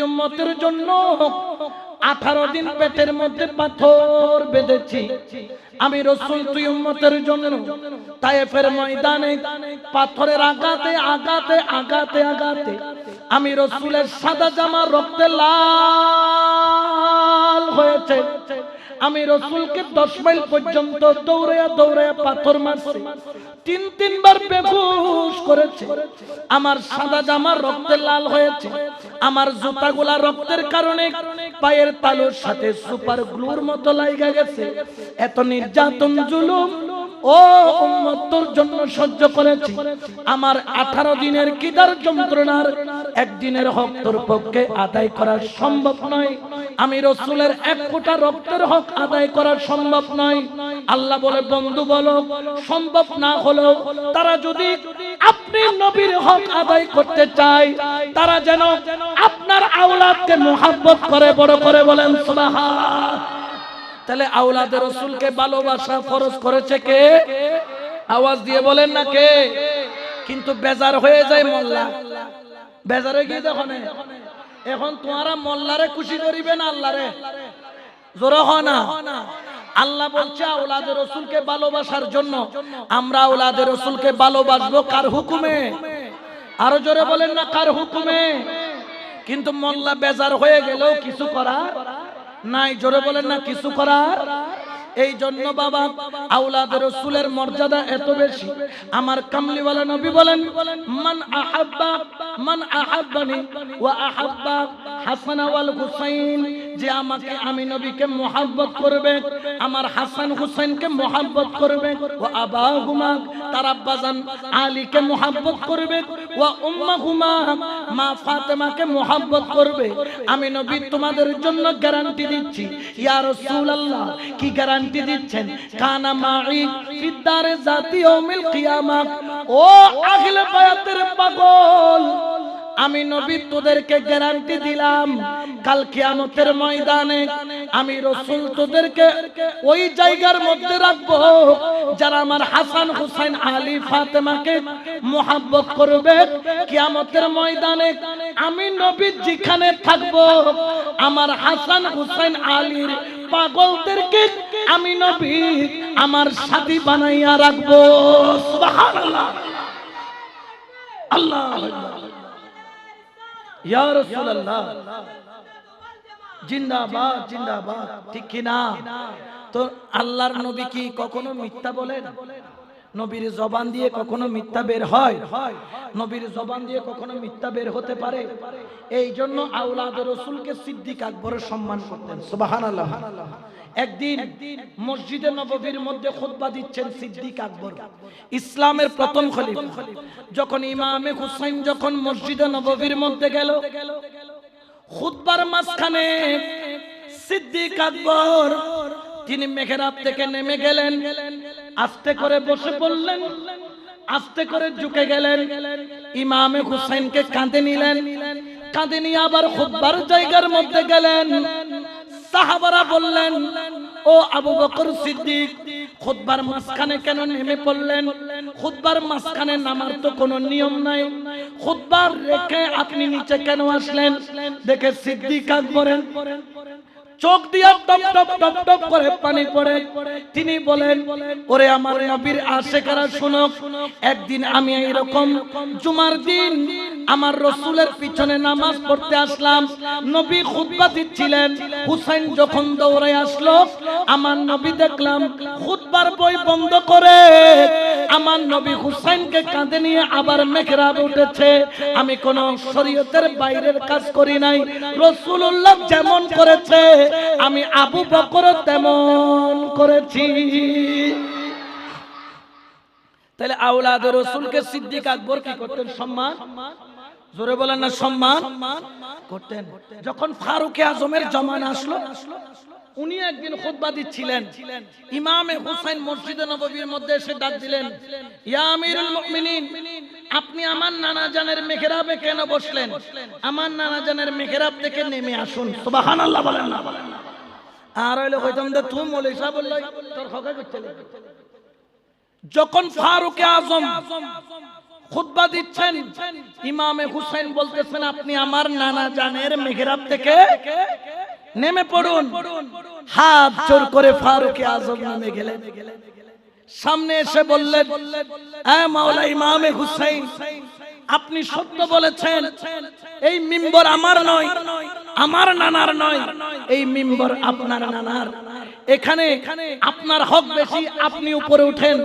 উম্মতের জন্য 18 দিন পেটের মধ্যে পাথর বেঁধেছি। আমি রাসূল তুই উম্মতের জন্য তায়েফের ময়দানে পাথরের আঘাতে আঘাতে আঘাতে আঘাতে আমি রাসূলের সাদা জামা রক্তে লাল হয়েছে। আমি রাসূলকে 10 মাইল পর্যন্ত দৌড়ায়া দৌড়ায়া পাথর মারছি, 3 বার বেহুশ করেছে। আমার সাদা জামা রক্তে লাল হয়েছে, আমার জুতাগুলা রক্তের কারণে পায়ের তালুর সাথে সুপার গ্লুর মতো লাগা গেছে। এত নির্যাতন জুলুম ও উম্মত তোর জন্য সহ্য করেছি। আমার 18 দিনের কিদার যন্ত্রণার একদিনের হক তোর পক্ষে আদায় করা সম্ভব নয়। আমি রাসূলের 1 ফোঁটা রক্তের হক আদায় করা সম্ভব নয়। আল্লাহ বলে, বন্ধু বলো সম্ভব না হলেও তারা যদি আপনি নবীর হক আদায় করতে চায়, তারা যেন আপনার আওলাদকে মুহাব্বত করে, বড় করে বলেন সুবহান। তাহলে আওলাদে রাসূলকে ভালোবাসা ফরজ করেছে কে? আওয়াজ দিয়ে বলেন না কে? কিন্তু বেজার হয়ে যায় মোল্লা, বেজার হয়ে গিয়ে দেখো না এখন তোমারা মোল্লারে খুশি করিবে না আল্লাহরে? জোরে হয় না? আল্লাহ বলছে আওলাদে রাসূলকে ভালোবাসার জন্য আমরা আওলাদে রাসূলকে ভালোবাসবো কার হুকুমে? আরো জোরে বলেন না কার হুকুমে? কিন্তু মোল্লা বেজার হয়ে গেলেও কিছু করার নাই। জোরে বলেন না কিছু করার। এই জন্য বাবা আওলাদে রাসূলের মর্যাদা এত বেশি। আমার কামলিওয়ালা নবী বলেন, মান আহাব্বানি ওয়া আহাব্বা হাসান ওয়াল হুসাইন, যে আমাকে আমি নবীকে মুহাব্বত করবে, আমার হাসান হুসাইনকে মুহাব্বত করবে, ওয়া আবাহুমা তার আব্বাজান আলীকে মুহাব্বত করবে, ওয়া উম্মাহুমা মা ফাতেমাকে মুহাব্বত করবে, আমি নবী তোমাদের জন্য গ্যারান্টি দিচ্ছি। ইয়া রাসূলুল্লাহ কি গ্যারান্টি দিচ্ছেন? কানা মাই ফিদ্দারে জাতি ইয়াউমিল কিয়ামাহ। ও আহলে বায়াতের পাগল, আমি নবী তোদেরকে গ্যারান্টি দিলাম কাল কিয়ামতের ময়দানে আমি রাসূল তোদেরকে ওই জায়গার মধ্যে রাখবো যারা আমার হাসান হুসাইন আলী ফাতেমাকে মুহাব্বত করবে। কিয়ামতের ময়দানে আমি নবী যেখানে থাকবো আমার হাসান হুসাইন আলীর পাগলদেরকে আমি নবী আমার সাথী বানাইয়া রাখবো। সুবহানাল্লাহ, আল্লাহ ইয়া রাসূলুল্লাহ জিন্দাবাদ জিন্দাবাদ। ঠিক কি না? তো আল্লাহর নবী কি কখনো মিথ্যা বলেন? নবীর জবান দিয়ে কখনো মিথ্যা বের হয়? নবীর জবান দিয়ে কখনো মিথ্যা বের হতে পারে? এই জন্য আওলাদ রাসূলকে সিদ্দিক আকবরের সম্মান করতেন। সুবহানাল্লাহ। একদিন মসজিদে নববীর মধ্যে খুতবা দিচ্ছেন সিদ্দিক আকবর, ইসলামের প্রথম খলিফা। যখন ইমামে হুসাইন যখন মসজিদে নববীর মধ্যে গেল, খুতবার মাঝখানে সিদ্দিক আকবর তিনি মেহরাব থেকে নেমে গেলেন, আস্তে করে বসে পড়লেন, আস্তে করে ঝুঁকে গেলেন, ইমামে হুসাইনকে কাঁধে নিলেন, কাঁধে নিয়ে আবার খুতবার জায়গার মধ্যে গেলেন। সাহাবারা বললেন, ও আবু বকর সিদ্দিক খুতবার মাঝখানে কেন নেমে পড়লেন? খুতবার মাঝখানে নামার তো কোনো নিয়ম নাই, খুতবার রেখে আপনি নিচে কেন আসলেন? দেখে সিদ্দিক আকবরের চোখ দিয়া টপ টপ টপ টপ করে পানি পড়ে। তিনি বলেন, ওরে আমার নবীর আশিকেরা শুনো, একদিন আমি এইরকম জুমার দিন আমার রাসূলের পিছনে নামাজ পড়তে আসলাম, নবী খুতবা দিচ্ছিলেন, হুসাইন যখন দৌড়ে আসলো আমার নবী দেখলাম খুতবার বই বন্ধ করে আমার নবী হুসাইনকে কাঁধে নিয়ে আবার মেহরাবে উঠেছে। আমি কোন শরীয়তের বাইরের কাজ করি নাই, রাসূলুল্লাহ যেমন করেছে আমি আবু বকর তেমন করেছি। তাহলে আওলাদ রাসূলকে সিদ্দিক আকবর কি করতেন? সম্মান। জোরে বলেন না সম্মান করতেন। যখন ফারুক আজমের জামানা আসলো, উনি একদিন খুতবা দিচ্ছিলেন, ইমামে হুসাইন মসজিদে নববীর মধ্যে এসে ডাক দিলেন, ইয়া আমিরুল মুমিনিন, আপনি আমার নানা জানের মেহরাবে কেন বসলেন? আমার নানা জানের মেহরাব থেকে নেমে আসুন। সুবহানাল্লাহ বলেন না? আর হইলে কইতাম যে তুই মৌলভী সাহেব বললাই তোর খোকা করতে। যখন ফারুক আজম খুতবা দিচ্ছেন, ইমামে হুসাইন বলতেছেন আপনি আমার নানা জানের মেহরাব থেকে নেমে পড়ুন। হাত জোর করে ফারুকে আজম নেমে গেলেন, সামনে এসে বললেন, এ মাওলা ইমামে হুসাইন, আপনি সত্য বলেছেন, এই মিম্বর আমার নয়, আমার নানার নয়, এই মিম্বর আপনার নানার। এখানে আপনার হক বেশি, আপনি উপরে উঠেন।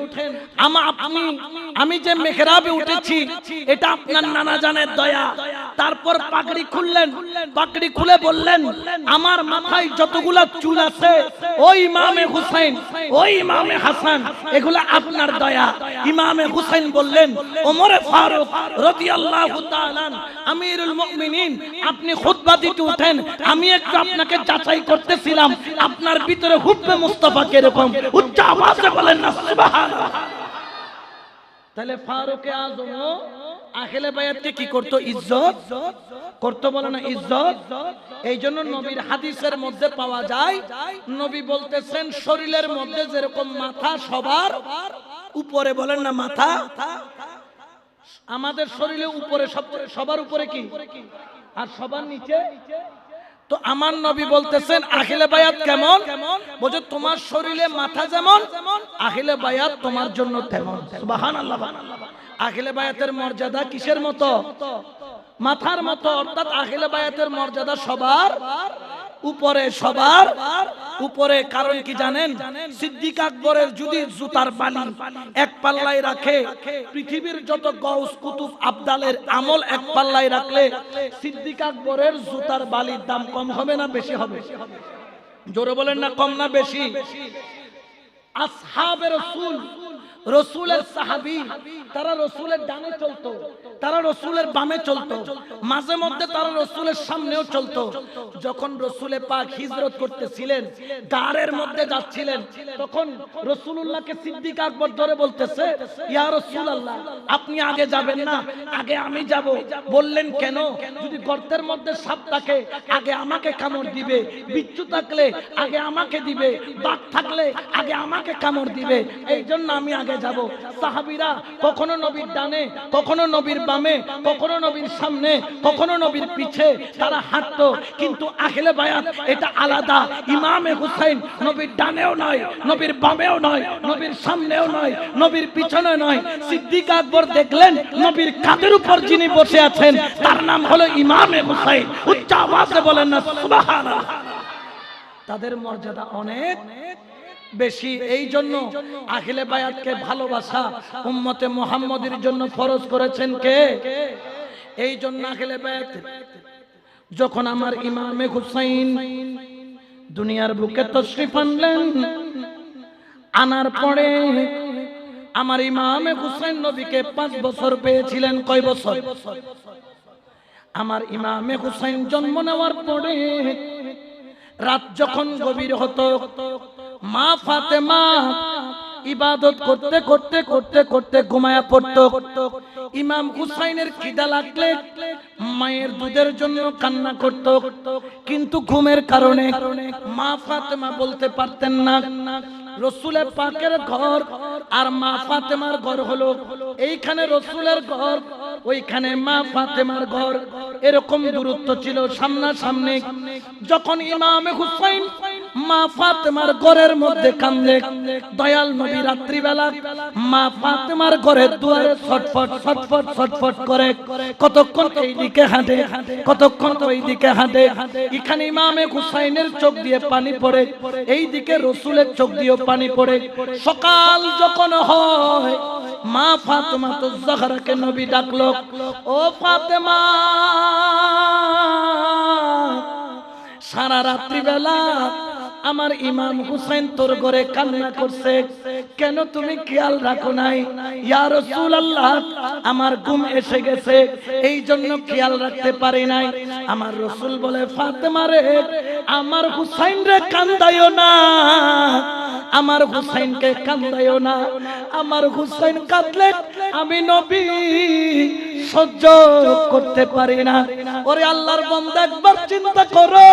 আমি যে মেহরাবে উঠেছি এটা আপনার নানা জানের দয়া। তারপর পাগড়ি খুললেন, পাগড়ি খুলে বললেন, আমার মাথায় যতগুলা চুল আছে ওই ইমামে হুসাইন, ওই ইমামে হাসান, এগুলা আপনার দয়া। ইমামে হুসাইন বললেন, ওমরে ফারুক রাদিয়াল্লাহু তাআলা আমিরুল মুমিনিন, আপনি খুতবা দিতে উঠেন, আমি একটু আপনাকে যাচাই করতেছিলাম আপনার ভিতরে হুব্বে মুস্তাফা কিরকম। উচ্চ আওয়াজে বলেন না সুবহানাল্লাহ। তাহলে ফারুকে আজম আহলে বায়াতকে কি করত? ইজ্জত করত, বলে না ইজ্জত। এই জন্য নবীর হাদিসের মধ্যে পাওয়া যায়, নবী বলতেছেন শরীরের মধ্যে যেরকম মাথা সবার উপরে, বলেন না মাথা, আমাদের শরীরে উপরে, সবার উপরে কি আর সবার নিচে। তো আমার নবী বলতেছেন আহলে বায়াত কেমন? বলছে তোমার শরীরে মাথা যেমন, আহলে বায়াত তোমার জন্য তেমন। সুবহানাল্লাহ। আহলে বায়াতের মর্যাদা কিসের মতো? মাথার মতো। অর্থাৎ আহলে বায়াতের মর্যাদা সবার উপরে, সবার উপরে। কারণ কি জানেন? সিদ্দিক আকবরের যদি জুতার বালি এক পাল্লায় রাখে, পৃথিবীর যত গাউস কুতুব আবদালের আমল এক পাল্লায় রাখলে সিদ্দিক আকবরের জুতার বালির দাম কম হবে না বেশি হবে? জোরে বলেন না, কম না বেশি? আসহাবে রাসূল, রসুলের সাহাবী, তারা রসুলের ডানে চলতো, তারা রসুলের বামে চলতো, মাঝে মধ্যে তারা রসুলের সামনেও চলতো। যখন রসুলে পাক হিজরত করতেছিলেন, গাড়ের মধ্যে যাচ্ছিলেন, তখন রসুলুল্লাহকে সিদ্দিক আকবর ধরে বলতেছে, ইয়া রাসূলুল্লাহ, আপনি আগে যাবেন না, আগে আমি যাব। বললেন কেন? যদি গর্তের মধ্যে সাপ থাকে আগে আমাকে কামড় দিবে, বিচ্ছু থাকলে আগে আমাকে দিবে, বাঘ থাকলে আগে আমাকে কামড় দিবে, এই জন্য আমি আগে যাব। সাহাবীরা কখনো নবীর ডানে, কখনো নবীর বামে, কখনো নবীর সামনে, কখনো নবীর পিছে তারা হাঁটতো। কিন্তু আহলে বায়াত এটা আলাদা। ইমামে হুসাইন নবীর ডানেও নয়, নবীর বামেও নয়, নবীর সামনেও নয়, নবীর পিছনে নয়। সিদ্দিক আকবর দেখলেন নবীর কাঁধের উপর যিনি বসে আছেন তার নাম হলো ইমামে হুসাইন। উচ্চ আওয়াজে বলেন না সুবহানাল্লাহ। তাদের মর্যাদা অনেক বেশি। এই জন্য আহলে বায়াতকে ভালোবাসা উম্মতে মুহাম্মদের জন্য ফরজ করেছেন কে? এই জন্য আহলে বায়াত যখন আমার ইমামে হুসাইন দুনিয়ার বুকে তশরিফ আনলেন, আনার পরে আমার ইমামে হুসাইন নবীকে 5 বছর পেয়েছিলেন। কয় বছর? আমার ইমামে হুসাইন জন্ম নেওয়ার পরে রাত যখন গভীর হতো, মা ফাতেমা ইবাদত করতে করতে করতে করতে ঘুমায়া পড়তো। ইমাম হুসাইনের খিদা লাগলে মায়ের দুধের জন্য কান্না করত, কিন্তু ঘুমের কারণে মা ফাতেমা বলতে পারতেন না। রসুলের পাকের ঘর আর মা ফাতেমার ঘর হলো এইখানে রসুলের ঘর, ওইখানে মা ফাতেমার ঘর, এরকম দূরত্ব ছিল সামনাসামনি। যখন ইমামে হুসাইন মা ফাতেমার ঘরের মধ্যে কান্দে, দয়াল নবী রাত্রিবেলা মা ফাতেমার ঘরের দুয়ারে ছটফট ছটফট ছটফট করে, কতক্ষণ এইদিকে হাঁটে, কতক্ষণ ওইদিকে হাঁটে। এখানে ইমামে হুসাইনের চোখ দিয়ে পানি পড়ে, এইদিকে রসুলের চোখ দিয়ে পানি পড়ে। সকাল যখন হয় মা ফাতেমা তো জাহরাকে নবী ডাকলো, ও ফাতেমা, সারা রাত্রি বেলা আমার ইমাম হুসাইন তোর ঘরে কান্না করছে, কেন তুমি খেয়াল রাখো নাই? ইয়া রাসূলুল্লাহ, আমার ঘুম এসে গেছে, এই জন্য খেয়াল রাখতে পারি নাই। আমার রাসূল বলে, ফাতেমা রে, আমার হুসাইন রে কান্দাইও না, আমার হুসাইনকে কান্দাইও না। আমার হুসাইন কাঁদলে আমি নবী সহ্য করতে পারি না। ওরে আল্লাহর বান্দা, একবার চিন্তা করো,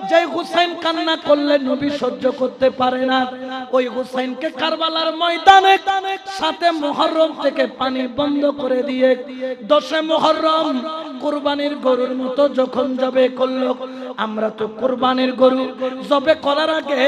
যে হুসাইন কান্না করলে নবী সহ্য করতে পারে না, ওই হুসাইনকে কারবালার ময়দানে 7 মুহররম থেকে পানি বন্ধ করে দিয়ে 10 মুহররম কুরবানির গরুর মতো যখন জবে করলো, আমরা তো কুরবানির গরু জবে করার আগে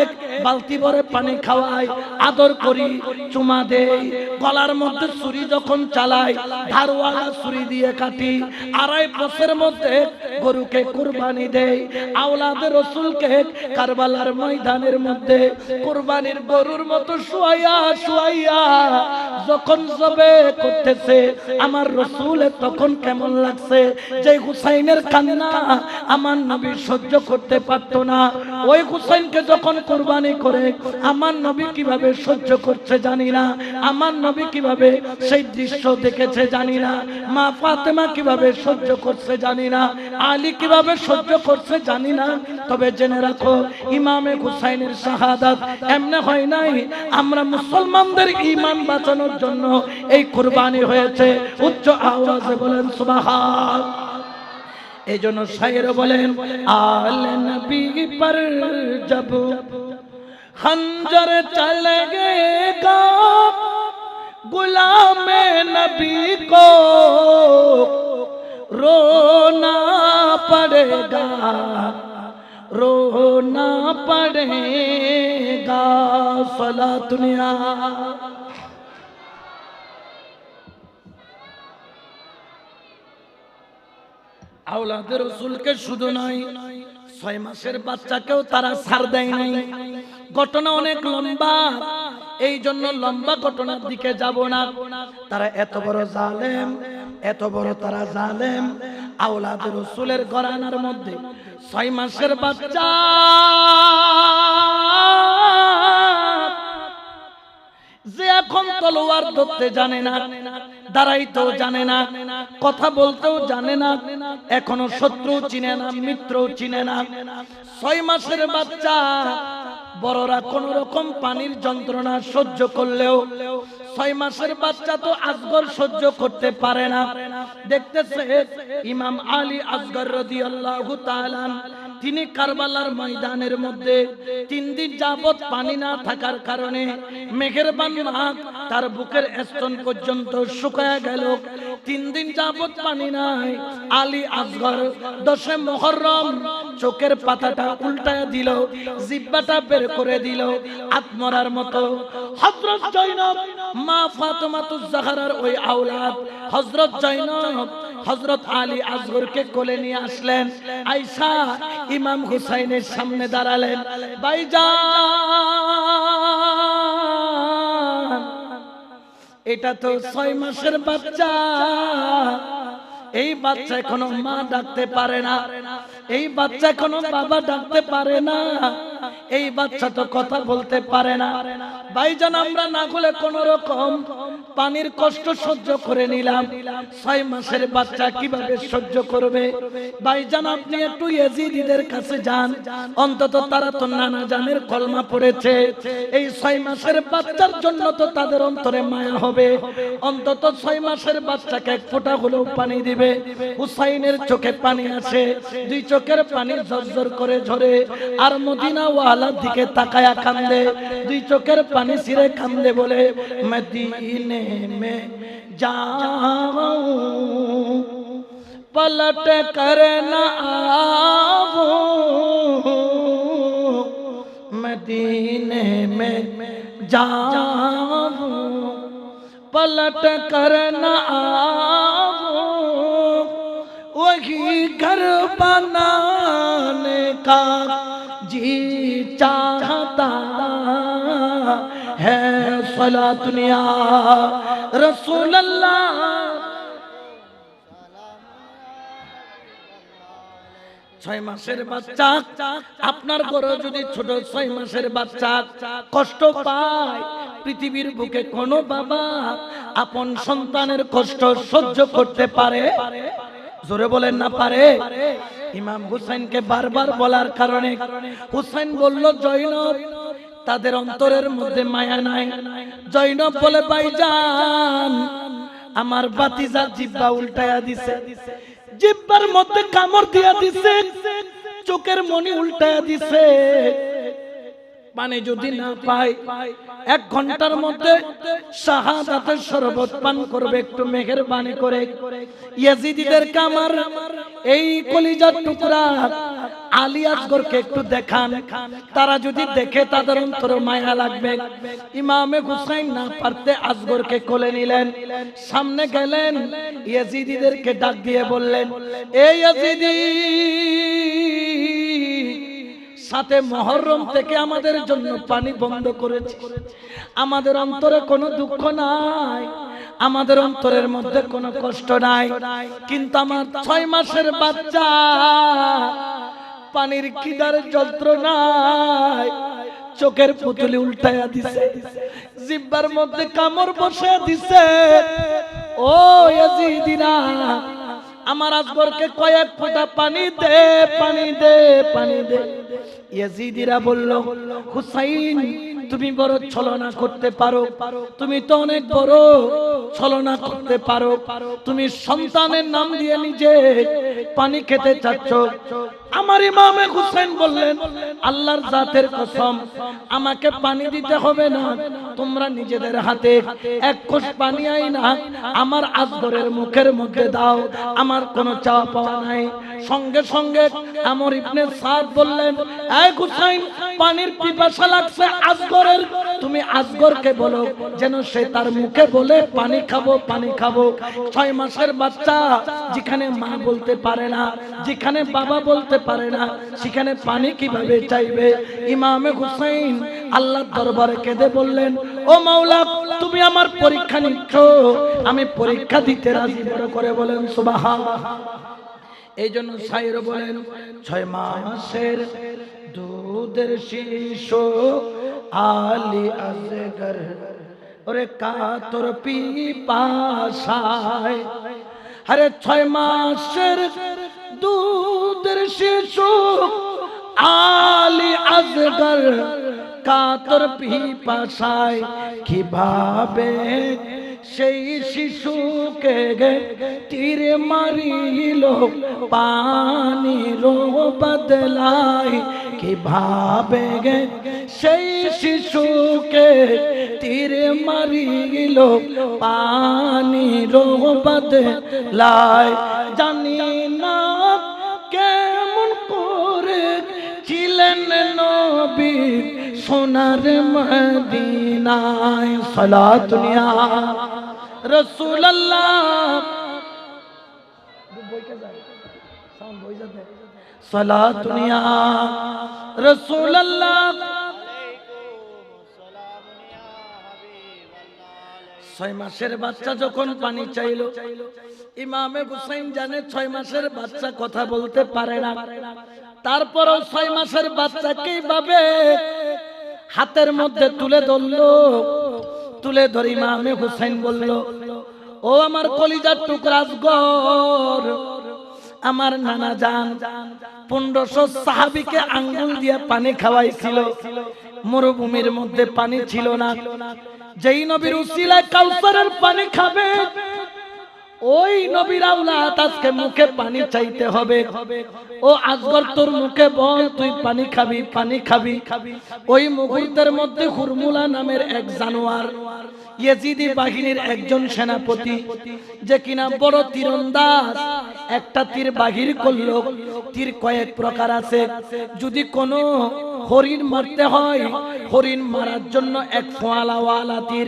বালতি ভরে পানি খাওয়াই, আদর করি, চুমা দেই, গলার মধ্যে ছুরি যখন চালাই ধারওয়ালা ছুরি দিয়ে কাটি, 2.5 বছরের মধ্যে গরুকে কুরবানি দেই। আওলাদে রাসূলকে কারবালার ময়দানের মধ্যে কুরবানির গরুর মতো শুয়াইয়া শুয়াইয়া যখন জবে করতেছে, আমার রাসূলের তখন কেমন লাগছে, যে হুসাইনের কান্না আমার নবী সহ্য করতে পারতো না, ওই হুসাইনকে যখন কুরবানি করে আমার নবী কিভাবে সহ্য করছে জানি না, আমার নবী কিভাবে সেই দৃশ্য দেখেছে জানি না, মা ফাতেমা কিভাবে সহ্য করছে জানি না, আলী কিভাবে সহ্য করছে জানি না। তবে জেনে রাখো, ইমামে হুসাইনের শাহাদাত এমনি হয় নাই, আমরা মুসলমানদের ঈমান বাঁচানোর জন্য এই কুরবানি হয়েছে। উচ্চ আওয়াজে বলেন সুবহান। এই জন্য শায়ের বলেন, আলে নবী পর জব খঞ্জর চলেগা गुलाम नबी को रोना पड़ेगा, रोना पड़ेगा। सलातुनिया আওলাদে রাসূলকে শুধু নয়, 6 মাসের বাচ্চাকেও তারা ছাড় দেয় নাই। ঘটনা অনেক লম্বা, এই জন্য লম্বা ঘটনার দিকে যাব না। তারা এত বড় জালেম, এত বড় তারা জালেম, আওলাদে রাসূলের ঘরানার মধ্যে 6 মাসের বাচ্চা যে এখন তলোয়ার ধরতে জানে না, দাঁড়াইতেও জানে না, কথা বলতেও জানে না, এখনো শত্রু চিনে না, মিত্র চিনে না। 6 মাসের বাচ্চা, বড়রা কোন রকম পানির যন্ত্রণা সহ্য করলেও 6 মাসের বাচ্চা তো আসগর সহ্য করতে পারে না। দেখতেছে ইমাম আলী আসগর রাদিয়াল্লাহু তাআলা, তিনি কারবালার ময়দানের মধ্যে 3 দিন যাবত পানি না থাকার কারণে মেঘের বান্না তার বুকের স্তন পর্যন্ত শুকায়া গেল। 3 দিন যাবত পানি নাই। আলী আসগর 10 মুহররম চোখের পাতাটা উল্টায়া দিল, জিহ্বাটা বের করে দিল আত্মরার মতো। হযরত জয়নব মা ফাতেমাতুজ জাহরার ওই আওলাদ হযরত জয়নব হযরত আলী আসগরকে কোলে নিয়ে আসলেন। আয়েশা ইমাম হুসাইনের সামনে দাঁড়ালেন। ভাইজান, এটা তো 6 মাসের বাচ্চা, এই বাচ্চা এখনো মা ডাকতে পারে না, এই বাচ্চা এখনো বাবা ডাকতে পারে না, এই বাচ্চা তো কথা বলতে পারে না। ভাইজান, আমরা না হলে কোন রকম পানির কষ্ট সহ্য করে নিলাম, 6 মাসের বাচ্চা কিভাবে সহ্য করবে? ভাইজান, আপনি একটু ইয়াজিদিদের কাছে যান, অন্তত তারা তো নানা জানের কলমা পড়েছে, এই 6 মাসের বাচ্চার জন্য তো তাদের অন্তরে মায়া হবে, অন্তত 6 মাসের বাচ্চাকে এক ফোঁটা হলেও পানি দিবে। হুসাইনের চোখে পানি আসে, 2 চোখের পানি ঝরঝর করে ঝরে, আর মদিনা ওয়ালার দিকে তাকায়া কান্দে, 2 চোখের পানি ছিঁড়ে কান্দে, বলে মদিনে মে যাऊं पलट कर न आऊं, मदीने में जाऊं पलट कर न आऊं, वही घर बनाने का जी चाहता है। सलातुनिया रसूल अल्लाह। 6 মাসের বাচ্চা, আপনার ঘরে যদি ছোট 6 মাসের বাচ্চা কষ্ট পায়, পৃথিবীর বুকে কোন বাবা আপন সন্তানের কষ্ট সহ্য করতে পারে? জোরে বলেন না পারে? ইমাম হুসাইনকে বারবার বলার কারণে হুসাইন বলল, জয়নব, তাদের অন্তরের মধ্যে মায়া নাই। জয়নব বলে, ভাইজান, আমার ভাতিজা জিহ্বা উল্টায়া দিছে, জিহ্বার মধ্যে কামড় দিয়া দিছে, চোখের মনি উল্টায়া দিছে। পানি যদি না পায় 1 ঘন্টার মধ্যে শাহাদাতের শরবত পান করবে। একটু মেহেরবানি করে ইয়াজিদিদেরকে আমার এই কলিজার টুকরা আলী আসগরকে একটু দেখান, তারা যদি দেখে তাদের অন্তরে মায়া লাগবে। ইমামে হুসাইন না পারতে আসগরকে কোলে নিলেন, সামনে গেলেন, ইয়াজিদিদেরকে ডাক দিয়ে বললেন, এই ইয়াজিদি, সাথে মুহররম থেকে আমাদের জন্য পানি বন্ধ করেছে। আমাদের অন্তরে কোনো দুঃখ নাই, আমাদের অন্তরের মধ্যে কোনো কষ্ট নাই, কিন্তু আমার 6 মাসের বাচ্চা পানির খিদার যন্ত্রণায় চোখের পুতুলি উল্টায়া দিছে, জিহ্বার মধ্যে কামড় বসে দিছে। ও ইয়াজিদিরা, আমার আসগরকে কয়েক ফোঁটা পানি দে, পানি দে, পানি দে। ইয়াজিদিরা বলল, হুসাইন তুমি বড় ছলনা করতে পারো, তুমি তো অনেক বড় ছলনা করতে পারো, তুমি সন্তানের নাম দিয়ে নিজে পানি খেতে চাচ্ছ। আমার ইমামে হুসাইন বললেন, আল্লাহর জাতের কসম, আমাকে পানি দিতে হবে না, তোমরা নিজেদের হাতে 1 কোষ পানি আইনা আমার আসগরের মুখের মধ্যে দাও, আমার কোনো চাওয়া পাওয়া নাই। সঙ্গে সঙ্গে আমর ইবনে সাদ বললেন, এই হুসাইন, পানির পিপাসা লাগছে আসগরের, তুমি আসগরকে বলো যেন সে তার মুখে বলে পানি খাবো, পানি খাবো। 6 মাসের বাচ্চা যেখানে মা বলতে পারে না, যেখানে বাবা বলতে পারে না, সেখানে পানি কিভাবে চাইবে? ইমামে হুসাইন আল্লাহর দরবারে কেঁদে বললেন, ও মাওলা, তুমি আমার পরীক্ষা নিচ্ছ, আমি পরীক্ষা দিতে রাজি। বড় করে বলেন সুবহানাল্লাহ। এই জন্য শায়র বলেন, 6 মাসের দুধের শিশু আলী আসগর, ওরে কাতর পিপাসায়, আরে 6 মাসের দুধের শিশু আলী আসগর কাতর পিপাসায়, কিভাবে সেই শিশুকে তীর মারিল পানির বদলায়, কিভাবে সেই শিশুকে তীর মারিল পানির বদলায়। জানি না কেমন করে ছিলেন নবী সোনার মদিনায়, সালাতুন ইয়া রাসূলুল্লাহ, সালাতুন ইয়া রাসূলুল্লাহ। 6 মাসের বাচ্চা যখন পানি চাইলো, ইমামে হুসাইন জানে 6 মাসের বাচ্চা কথা বলতে পারে না, তারপরও 6 মাসের বাচ্চাকে এইভাবে হাতের মধ্যে তুলে ধরলো। তুলে ধরে ইমামে হুসাইন বলল, ও আমার কলিজার টুকরা আসগর, আমার নানা জান 1500 সাহাবীকে আঙ্গুল দিয়ে পানি খাওয়াইছিল, মরুভূমির মধ্যে পানি ছিল না, যেই নবীর উসিলায় কাউসারের পানি খাবে, ওই নবীর আওলাদ আজকে মুখে পানি চাইতে হবে। ও আসগর, তোর মুখে বল তুই পানি খাবি, পানি খাবি। ওই মুহূর্তের মধ্যে হুরমুলা নামের এক জানোয়ার, ইয়েজিদি বাহিনীর একজন সেনাপতি, যে কিনা বড় তীরন্দাজ, একটা তীর বাহির করলো। তীর কয়েক প্রকার আছে, যদি কোনো হরিণ মারতে হয়, হরিণ মারার জন্য 1 ফোয়ালাওয়ালা তীর,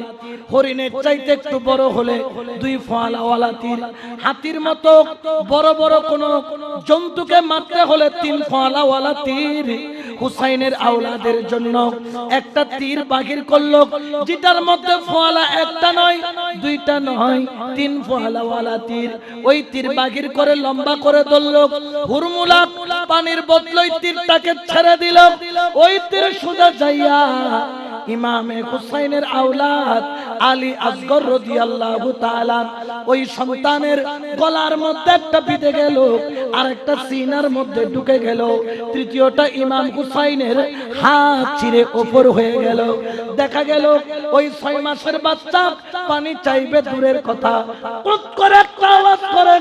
হরিণের চাইতে একটু বড় হলে 2 ফোয়ালাওয়ালা তীর, হাতির মতো বড় বড় কোন জন্তুকে মারতে হলে 3 ফোয়ালাওয়ালা তীর। হুসাইনের আওলাদের জন্য একটা তীর বাহির করলো, যেটার মধ্যে ফোয়ালা একটা নয়, 2টা নয়, 3 ফোয়ালাওয়ালা তীর। ওই তীর বাহির করে লম্বা করে ধরলো, হুরমুলা পানির বদলে তীরটাকে ছেড়ে দিল। ওই তীর সোজা যাইয়া ইমামে হুসাইনের আওলাদ আলী আসগর রাদিয়াল্লাহু তাআলা ওই সন্তানের গলার মধ্যে একটা বিঁধে গেল, আর একটা সিনার মধ্যে ঢুকে গেল, তৃতীয়টা ইমাম হুসাইনের হাত ছিঁড়ে ওপর হয়ে গেল। দেখা গেল ওই 6 মাসের বাচ্চা পানি চাইবে দূরের কথা, কুত করে একটা আওয়াজ করে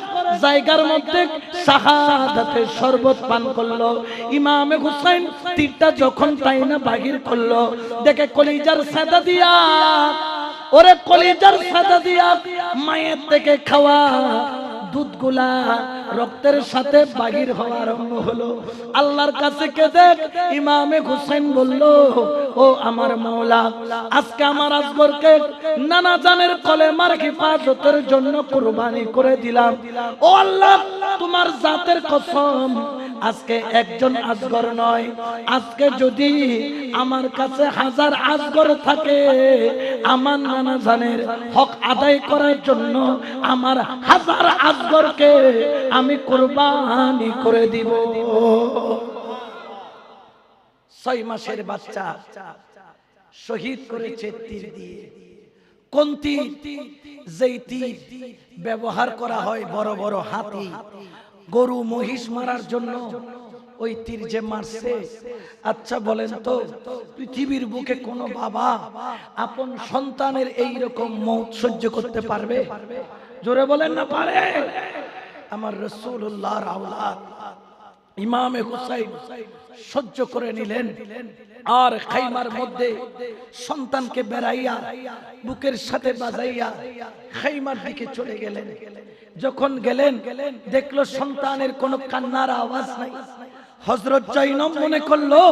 জায়গার মধ্যে শাহাদাতের শরবত পান করলো। ইমামে হুসাইন তীরটা যখন টাইনা বাহির করলো, দেখে কলিজার সাদা দিয়া, ওরে কলিজার সাদা দিয়া মায়ের থেকে খাওয়া দুধগুলা রক্তের সাথে বাহির হওয়া আরম্ভ হলো। আল্লাহর কাছে কেঁদে ইমামে হুসাইন বলল, ও আমার মাওলা, আজকে আমার আসগরকে নানা জানের কলেমার হেফাজতের জন্য কুরবানি করে দিলাম। ও আল্লাহ, তোমার জাতের কসম, আজকে একজন আসগর নয়, আজকে যদি আমার কাছে 1000 আসগর থাকে, আমার নানা জানের হক আদায় করার জন্য আমার 1000 আসগরকে আমি কুরবানি করে দিব। 6 মাসের বাচ্চা শহীদ করেছে তীর দিয়ে। কোন তীর? যেই তীর ব্যবহার করা হয় বড় বড় হাতি, গরু, মহিষ মারার জন্য, ওই তীর যে মারছে। আচ্ছা বলেন তো, পৃথিবীর বুকে কোন বাবা আপন সন্তানের এই রকম মওত সহ্য করতে পারবে? জোরে বলেন না পারে? আমার রাসূলুল্লাহর আওলাদ ইমামে হুসাইন সহ্য করে নিলেন, আর খাইমার মধ্যে সন্তানকে বেড়াইয়া বুকের সাথে বাজাইয়া খাইমার দিকে চলে গেলেন। যখন গেলেন, দেখলো সন্তানের কোনো কান্নার আওয়াজ নাই। হযরত জৈনব মনে করলো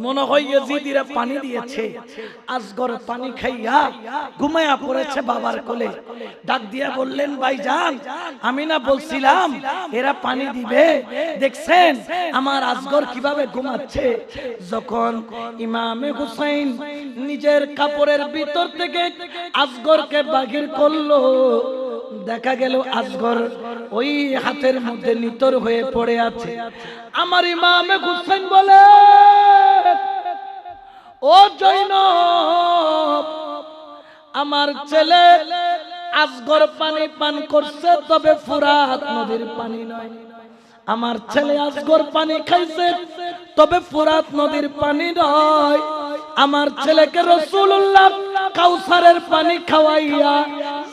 মনে হয় ইয়াজিদিরা পানি দিয়েছে। আসগর পানি খাইয়া ঘুমায়া পড়েছে বাবার কোলে। ডাক দিয়া বললেন, ভাইজান, আমি না বলছিলাম এরা পানি দিবে? দেখছেন আমার আসগর কিভাবে ঘুমাচ্ছে। যখন ইমামে হুসাইন নিজের কাপড়ের ভিতর থেকে আসগরকে বাহির করলো, দেখা গেল আসগর ওই হাতের মধ্যে নিতর হয়ে পড়ে আছে। আমার ইমামে হুসাইন বলে, ও জৈনব, আমার ছেলে আসগর পানি পান করছে, তবে ফুরাত নদীর পানি নয়। আমার ছেলে আসগর পানি খাইছে, তবে ফুরাত নদীর পানি নয়। আমার ছেলেকে রাসূলুল্লাহ কাউসারের পানি খাওয়াইয়া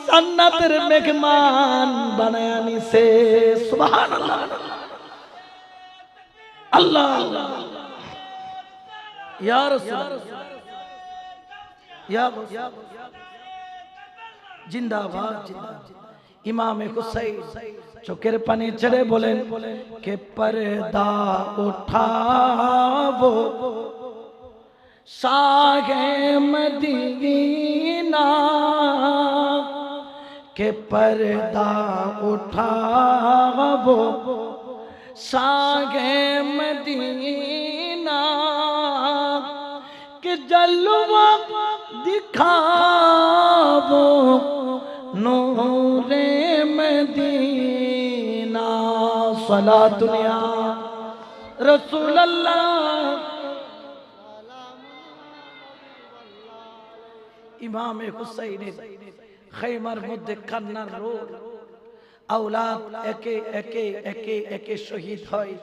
জান্নাতের মেহমান বানায়া নিছে। সুবহানাল্লাহ, আল্লাহ, ইয়া রাসূলুল্লাহ, ইয়া জিন্দাবাদ, জিন্দাবাদ। ইমামে হুসাইন চোখের পানি ছেড়ে বলেন, কে পর্দা উঠাবো শাহে মদিনা, কে পর্দা উঠাবো শাহে মদিনা, কে জলওয়া দিখাবো নূরে মদিনা। সালাতুনিয়া রাসূলুল্লাহ। ইমামে হুসাইনের খাইমার মধ্যে কান্নার রোল। আওলাদ একে একে একে একে শহীদ হয়।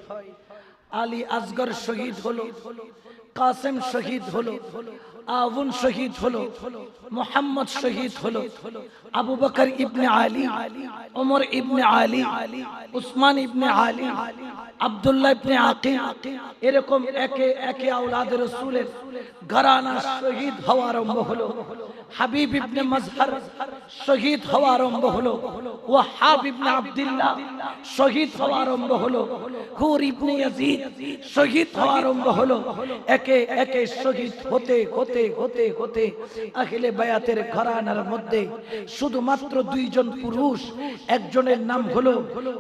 আলী আসগর শহীদ হলো, কাসেম শহীদ হলো, আবুন শহীদ হলো, মুহাম্মদ শহীদ হলো, আবু বকর ইবনে আলী, ওমর ইবনে আলী, উসমান ইবনে আলী, আব্দুল্লাহ ইবনে আকিল, এরকম একে একে আওলাদের রাসূলের ঘরানা শহীদ হওয়া আরম্ভ হলো। হাবিব ইবনে মাজহার শহীদ হওয়া আরম্ভ হলো। ওয়াহাব ইবনে আব্দুল্লাহ শহীদ হওয়া আরম্ভ হলো। হুর ইবনে ইয়াজিদ শহীদ হওয়া আরম্ভ হলো। একে একে শহীদ হতে হতে হতে হতে আখিলে বায়াতের ঘরানার মধ্যে শুধুমাত্র 2 জন পুরুষ, একজনের নাম হলো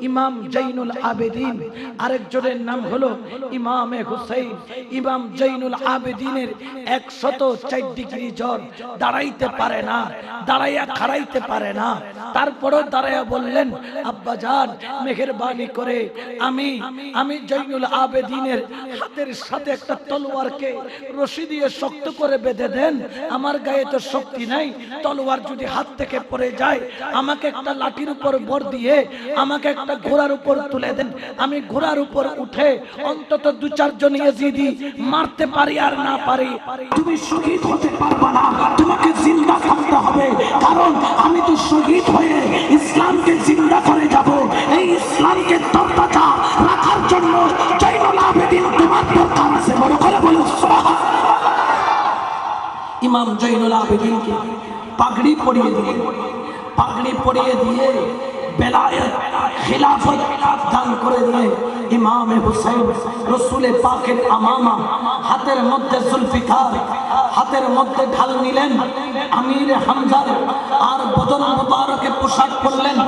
ইমাম জৈনুল আবেদিন, আরেকজনের নাম হলো ইমামে হুসাইন। ইমাম জৈনুল আবেদিনের 104 ডিগ্রি জ্বর, দাঁড়াইতে পারে না, দাঁড়াইয়া খাড়াইতে পারে না। তারপরেও দাঁড়াইয়া বললেন, আব্বা জান মেহেরবানি করে আমি জৈনুল আবেদিনের হাতের সাথে একটা তলোয়ার তলোয়ারকে রশি দিয়ে শক্ত করে বেঁধে দেন, আমার গায়ে তো শক্তি নাই, তলোয়ার যদি হাত থেকে পড়ে যায় আমাকে একটা লাঠির উপর ভর দিয়ে আমাকে একটা ঘোড়ার উপর তুলে দেন, আমি ঘোড়ার উপর উঠে অন্তত 2-4 জন ইয়েজিদি মারতে পারি আর না পারি, তুমি শহীদ হতে পারবে না, তোমাকে জিন্দা থাকতে হবে, কারণ আমি তো শহীদ হয়ে ইসলামকে জিন্দা করে যাব। এই ইসলামকে তরতাজা রাখার জন্য জয়নুল আবেদিন তোমার দরকার আছে। বড় করে বলুন সুবহানাল্লাহ। ইমাম জয়নুল আবেদিনকে পাগড়ি পরিয়ে দিয়ে বেলায়েত খিলাফত দান করে দিয়ে ইমাম হুসাইন রসুল পাকের আমামা, হাতের মধ্যে জুলফিকার, হাতের মধ্যে ঢাল নিলেন, আমির হামজার আর বদন মুবারকে পোশাক পরলেন,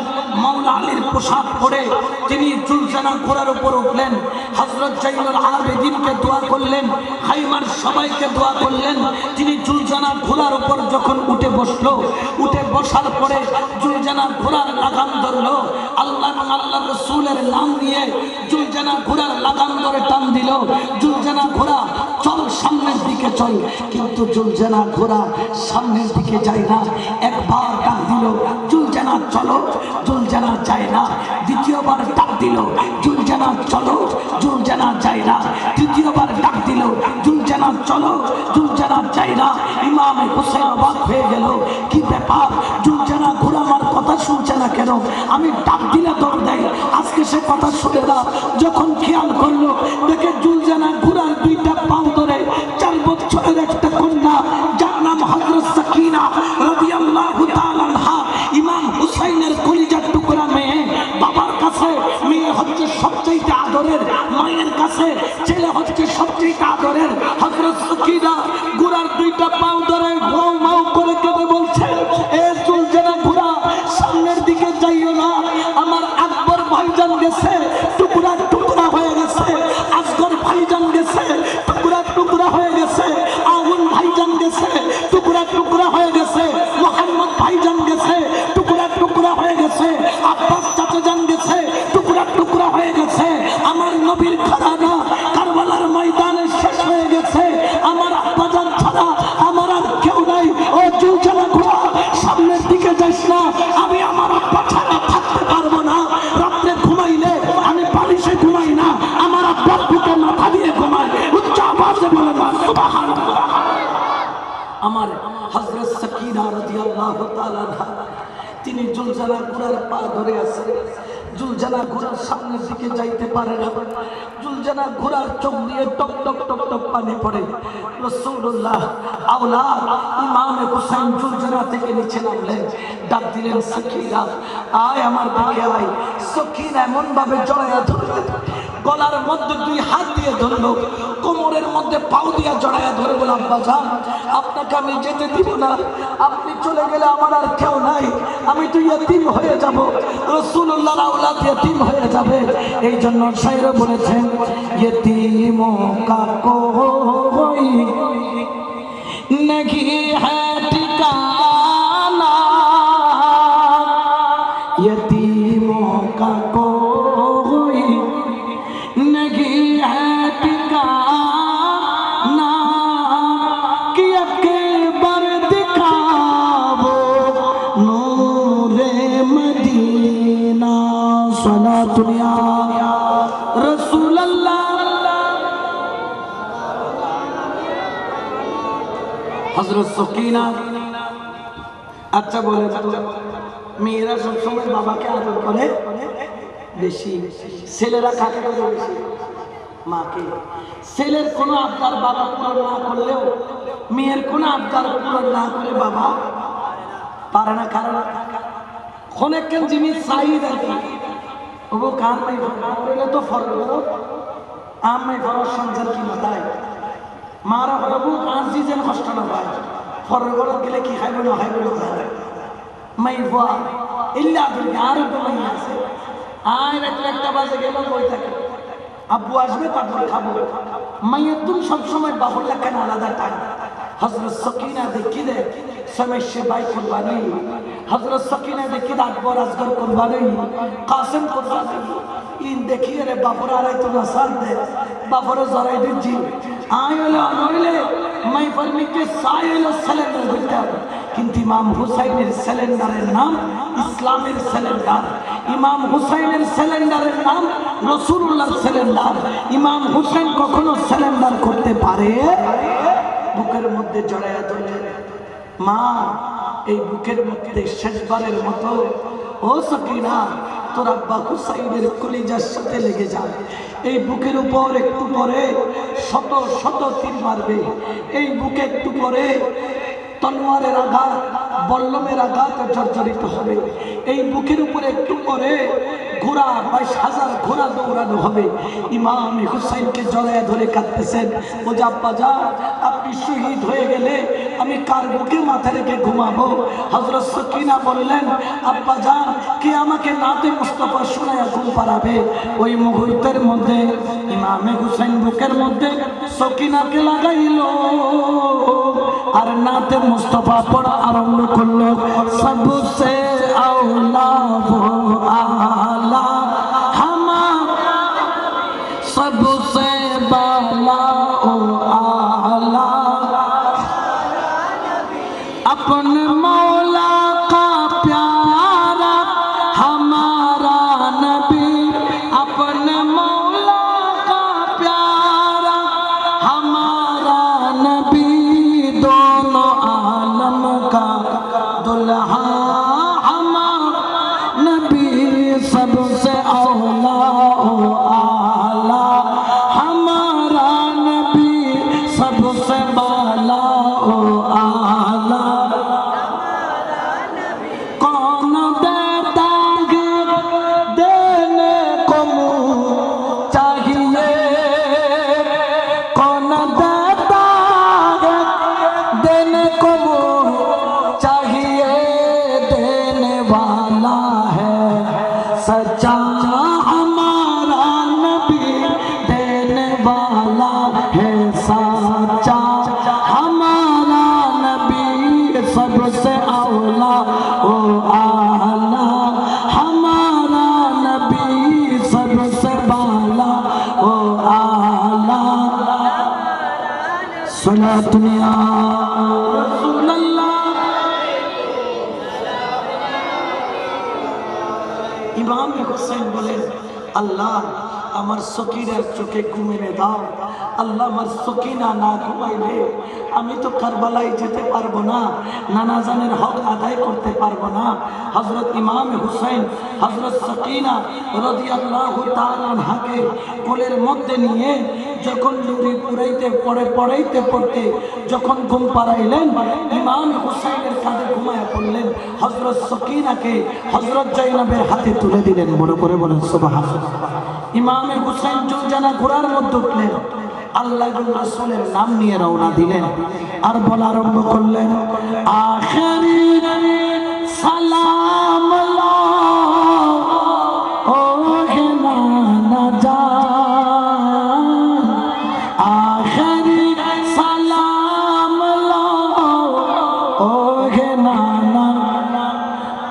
মাওলা আলীর পোশাক পরে তিনি জুলজানা ঘোড়ার উপর উঠলেন, হযরত জয়নুল আবেদিনকে দোয়া করলেন, খাইমার সবাইকে দোয়া করলেন। তিনি জুলজানা ঘোড়ার উপর যখন উঠে বসলো, উঠে বসার পরে জুলজানা ঘোড়ার লাগাম ধরলো, আল্লাহ এবং আল্লাহর রাসূলের নাম নিয়ে জুলজানা ঘোড়ার লাগাম ধরে টান দিল। জুলজানা ঘোড়া চল সামনের দিকে চল, কিন্তু জুলজানা ঘোড়া সামনের দিকে যায় না। একবার ডাক দিল জুলজানা চলো, জুলজানা যায় না। দ্বিতীয়বার ডাক দিল জুলজানা চলো, জুলজানা যায় না। তৃতীয়বার ডাক দিল জুলজানা চলো, জুলজানা যায় না। ইমাম হুসাইন অবাক হয়ে গেল, কি ব্যাপার, জুলজানা ঘোড়া আমার কথা শুনছে না কেন? আমি ডাক দিলে দৌড় দেয়, আজকে সে কথা শুনে না। যখন খেয়াল করলো দেখে জুলজানা ঘোড়ার 2টা পাও ধরে 4 বছরের একটা কন্যা যার নাম হযরত সাকিনা রাদিয়াল্লাহু তাআলা আনহা, ইমাম হুসাইনের কলিজার টুকরা মেয়ে, বাবার কাছে মেয়ে হচ্ছে সবচেয়ে আদরের, মায়ের কাছে ছেলে হচ্ছে সবচেয়ে আদরের। হযরত সাকিনা ঘোড়ার 2টা পাও ধরে মাও মাও করে কেঁদে বলছে, এ জুলজানা ঘোড়া সামনের দিকে যাইও না, আমার আকবর ভাইজান গেছে টুকরা টুকরা হয়ে গেছে, আসগর ভাইজান গেছে টুকরা টুকরা হয়ে গেছে, আগুন ভাইজান গেছে টুকরা টুকরা হয়ে গেছে, মোহাম্মদ ভাইজান গেছে টুকরা টুকরা হয়ে গেছে, আব্বাস চাচাজান গেছে টুকরা টুকরা হয়ে গেছে, আমার নবীর ঘরানা কারবালার ময়দানে শেষ হয়ে গেছে, আমার আব্বাজান ছাড়া আমার আর কেউ নাই। ও জুলজানা ঘোড়া সামনের দিকে যাস না, আমি আমার আব্বা ছাড়া থাকতে পারবো না, রাত্রে ঘুমাইলে আমি বালিশে ঘুমাই না, আমার আব্বার বুকে মাথা দিয়ে ঘুমাই। উচ্চ আওয়াজে বলেন সুবহানাল্লাহ। আমার হযরত সাকিনা রাদিয়াল্লাহু তাআলা আনহা তিনি জুলজানা ঘোড়ার পা ধরে আছে, জুলজানা ঘোড়ার সামনের দিকে যাইতে পারে না, জুলজানা ঘোড়ার চোখ দিয়ে টক টক টক টক পানি পড়ে। রাসূলুল্লাহ আওলাদ ইমাম হুসাইন জুলজানা থেকে নিচে নামলেন, ডাক দিলেন সাকিনা আয় আমার দিকে আয়। সাকিনা এমন ভাবে জড়ায়া ধরলেন, গলার মধ্যে 2 হাত দিয়ে ধরলো, কোমরের মধ্যে পাও দিয়ে জড়ায়া ধরে বলল, আব্বা জান আপনাকে আমি যেতে দিব না, আপনি চলে গেলে আমার আর কেউ নাই, আমি তো ইয়তীম হয়ে যাব, রাসূলুল্লাহর আওলাদ ইয়তীম হয়ে যাবে। এই জন্য শায়র বলেছেন, ইয়তীমো কা কোই नहीं है ठिकाना, यतीमों का कोई नहीं है ठिकाना, कि अकबर दिखावो नूरे मदीना। सना दुनिया रसूल अल्लाह। হযরত সাকিনা আচ্ছা বলে তো, মেয়েরা সবসময় বাবাকে আদর করে বেশি, ছেলেরা কাকে করে বেশি? মাকে। ছেলের কোনো আবদার বাবা পূরণ না করলেও মেয়ের কোনো আবদার পূরণ না করে বাবা পারে না। কারণ অনেক জিনিস চাই দেখি ও কার নাই করলে তো ফরক আম নাই ফরক সঞ্চার কি মাথায় মারা হবু কাজ যেন কষ্ট না পায়, ফরগরত গেলে কি খাইব না খাইব না মাই ভুয়া ইল্লা দুনিয়া আর তো মাই আছে। আয় রাত 1টা বাজে গেল কই থাকে, আব্বু আসবে তারপর খাবো। মাইয়ের তুমি সবসময় বাবুর কেন আলাদা টাইম। হযরত সাকিনা দেখি দে সমস্যা বাই কুরবানি, হযরত সাকিনা দেখি দে আকবর আসগর কুরবানি, কাসিম কুরবানি। ইন দেখিয়ে রে বাবুর আড়াই তো নসাল দে, বাবুর জরাই দিচ্ছি আইলে নইলে মাইফার মিকে সাইলে সিলিন্ডার হইতে হবে। কিন্তু ইমাম হুসাইনের সিলিন্ডারের নাম ইসলামের সিলিন্ডার, ইমাম হুসাইনের সিলিন্ডারের নাম রাসূলুল্লাহর সিলিন্ডার। ইমাম হুসাইন কখনো সিলিন্ডার করতে পারে? বুকের মধ্যে জড়ায়া ধরলেন, মা এই বুকের মধ্যে শেষবারের মতো ও সকিনা তোর আব্বা হুসাইনের কলিজার সাথে লেগে যায়। এই বুকের উপর একটু পরে শত শত তীর মারবে, এই বুকে একটু পরে তলোয়ারের আঘাত বল্লমের আঘাত জর্জরিত হবে, এই বুকের উপরে একটু পরে ঘোড়া 22,000 ঘোড়া দৌড়ানো হবে। ইমাম হুসাইনকে জড়ায় ধরে কাঁদতেছেন, ও আব্বা যান আপনি শহীদ হয়ে গেলে আমি কার বুকে মাথা রেখে ঘুমাবো? হযরত সকিনা বললেন, আব্বা যান কে আমাকে নাতে মুস্তাফা শোনায়া ঘুম পাড়াবে? ওই মুহূর্তের মধ্যে ইমাম হুসাইন বুকের মধ্যে সকিনাকে লাগাইলো আর নাতে মুস্তাফা পড়া আরম্ভ করলো। সবসে আওলা वो आला हमारा सबसे बाला ओ आला अपने मौला का प्यारा हमारा नबी, अपने मौला का प्यारा हमारा नबी, दोनों आलम का दुल्हा सबसे औला ओ आला हमारा नबी, सबसे बाला ओ आला। कौन देता है देने को मुँह चाहिए, कौन देता है देने को मुँह चाहिए, देने वाला है सच्चा हमारा नबी, देने वाला है सच्चा हमारा नबी, सबसे औला ओ आला हमारा नबी, सबसे बाला ओ आला। सलातुन या रसूलल्लाह। ইমাম হুসাইন বলেন, আল্লাহ আমার সকিনার চোখে ঘুম এনে দাও। আল্লাহ আমার সকিনা না ঘুমাইলে আমি তো কারবালায় যেতে পারবো না, নানা জানের হক আদায় করতে পারবো না। হযরত ইমাম হুসাইন হযরত সকিনা রাদিয়াল্লাহু তাআলা আনহাকে কোলের মধ্যে নিয়ে যখন লুরি পড়াইতে পড়তে যখন ঘুম পাড়াইলেন, ইমাম হুসাইনের কাঁধে ঘুমায়া পড়লেন। হযরত সকিনাকে হযরত জয়নবের হাতে তুলে দিলেন। বড় করে বলেন সুবহানাল্লাহ। ইমাম হুসাইন জুলজানা ঘোড়ার মধ্যে উঠলেন, আল্লাহ এবং রাসূলের নাম নিয়ে রওনা দিলেন আর বলা আরম্ভ করলেন, আখেরি সালাম লো ও হে নানা জান, আখেরি সালাম লো ও হে নানা,